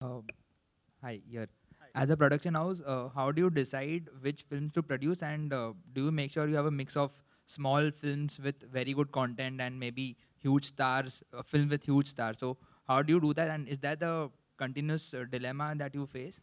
Uh, Hi, here. As a production house, how do you decide which films to produce, and do you make sure you have a mix of small films with very good content and maybe huge stars, a film with huge stars? So how do you do that, and is that the continuous dilemma that you face?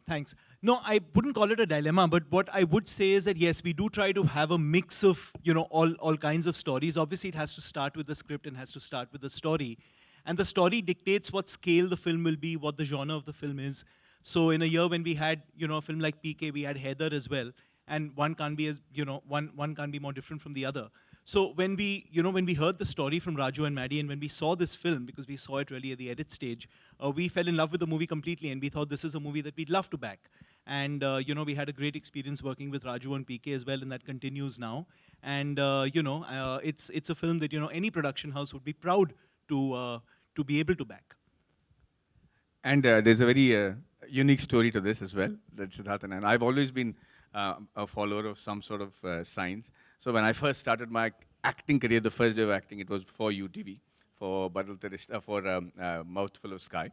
Thanks. No, I wouldn't call it a dilemma, but what I would say is that yes, we do try to have a mix of all kinds of stories. Obviously, it has to start with the script and has to start with the story, and the story dictates what scale the film will be, what the genre of the film is. So in a year when we had a film like PK, we had Heather as well, and one can't be as one can't be more different from the other. So when we heard the story from Raju and Maddie, and when we saw this film, because we saw it really at the edit stage, we fell in love with the movie completely, and we thought this is a movie that we'd love to back. And we had a great experience working with Raju and PK as well, and that continues now. And it's a film that any production house would be proud to be able to back. And there's a very unique story to this as well, that Siddharth and I've always been a follower of some sort of science. So when I first started my acting career, the first day of acting, it was for UTV, for Mouthful of Sky.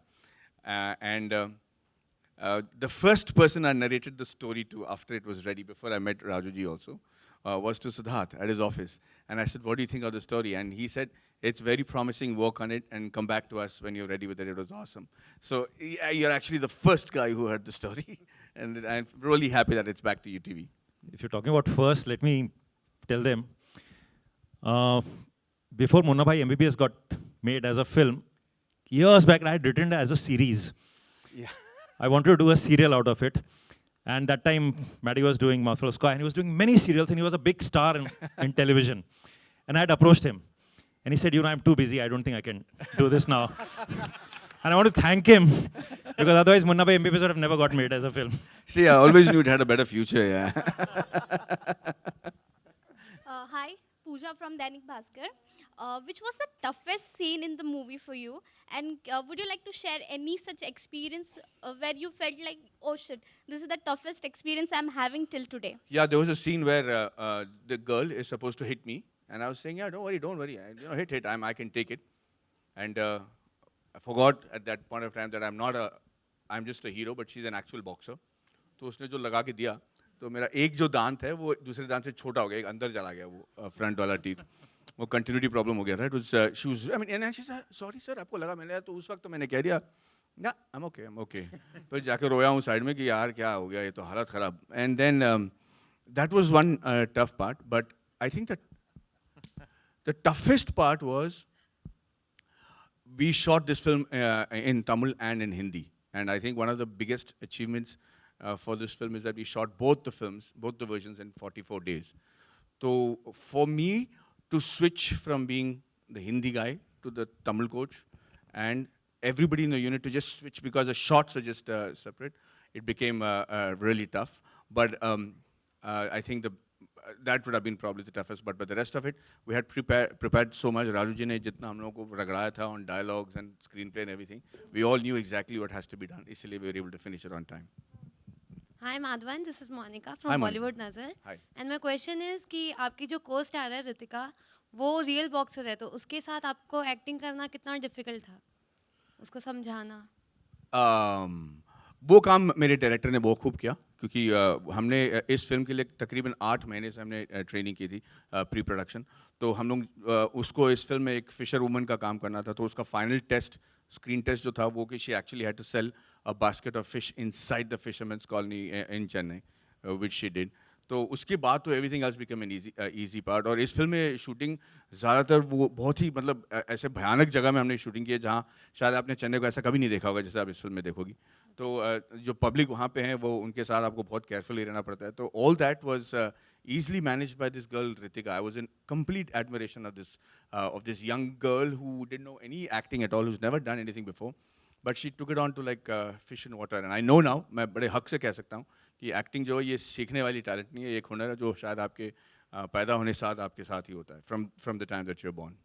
The first person I narrated the story to after it was ready, before I met Rajuji also, was to Siddharth at his office. And I said, what do you think of the story? And he said, it's very promising, work on it, and come back to us when you're ready with it. It was awesome. So you're actually the first guy who heard the story. And I'm really happy that it's back to UTV. If you're talking about first, let me tell them. Before Munna Bhai MBBS got made as a film, years back I had written it as a series. Yeah. I wanted to do a serial out of it. And that time, Maddie was doing Mouthful of Sky, and he was doing many serials, and he was a big star in television. And I had approached him. And he said, I'm too busy. I don't think I can do this now. And I want to thank him, because otherwise Munna Bhai MBBS would have never got made as a film. See, I always knew it had a better future, yeah. Hi, Pooja from Dainik Bhaskar. Which was the toughest scene in the movie for you? And would you like to share any such experience where you felt like, oh shit, this is the toughest experience I'm having till today? Yeah, there was a scene where the girl is supposed to hit me. And I was saying, yeah, don't worry. Hit, I can take it. And I forgot at that point of time that I'm just a hero, but she's an actual boxer. तो उसने जो लगा के दिया, तो मेरा एक जो दांत है वो दूसरे दांत से छोटा हो गया, एक अंदर चला गया वो फ्रंट वाला टीथ, वो कंटिन्यूटी प्रॉब्लम हो गया था. It was she was, I mean, and she said, sorry sir, आपको लगा मैंने, तो उस वक्त तो मैंने कह दिया, nah, I'm okay. फिर जाके रोया हूँ साइड में कि यार क्या हो गया, ये तो हालत खराब. And then that was one tough part, but I think that the toughest part was we shot this film in Tamil and in Hindi. And I think one of the biggest achievements for this film is that we shot both the films, both the versions in 44 days. So for me to switch from being the Hindi guy to the Tamil coach, and everybody in the unit to just switch because the shots are just separate, it became really tough. But I think that would have been probably the toughest, but the rest of it, we had prepared so much. Raju ji ne jitna hum logo ko ragdaya tha on dialogues and screenplay and everything. We all knew exactly what has to be done. Isliye we were able to finish it on time. Hi Madhavan, this is Monica from Bollywood Nazar. Hi. And my question is कि आपकी जो co-star है रितिका, वो real boxer है, तो उसके साथ आपको acting करना कितना difficult था? उसको समझाना? वो काम मेरे डायरेक्टर ने बहुत खूब किया, क्योंकि हमने इस फिल्म के लिए तकरीबन 8 महीने से हमने ट्रेनिंग की थी प्री प्रोडक्शन. तो हम लोग उसको इस फिल्म में एक फिशर वुमन का काम करना था, तो उसका फाइनल टेस्ट, स्क्रीन टेस्ट जो था वो कि she actually had to sell a basket of fish inside the fishermen's colony in Chennai, which she did. तो उसके बाद तो everything else become an easy part. और इस फिल्म में शूटिंग ज़्यादातर वो बहुत ही मतलब ऐसे भयानक जगह में हमने शूटिंग की है जहाँ शायद आपने चेन्नई को ऐसा कभी नहीं देखा होगा जैसे आप इस फिल्म में देखोगी. तो जो पब्लिक वहाँ पे हैं वो उनके साथ आपको बहुत केयरफुली रहना पड़ता है. तो all that was easily managed by this girl Ritika. I was in complete admiration of this young girl who didn't know any acting at all, who's never done anything before, but she took it on to like fish in water. And I know now, मैं बड़े हक से कह सकता हूँ कि acting जो है ये सीखने वाली talent नहीं है, एक हुनर है जो शायद आपके पैदा होने साथ आपके साथ ही होता है, from the time that you're born.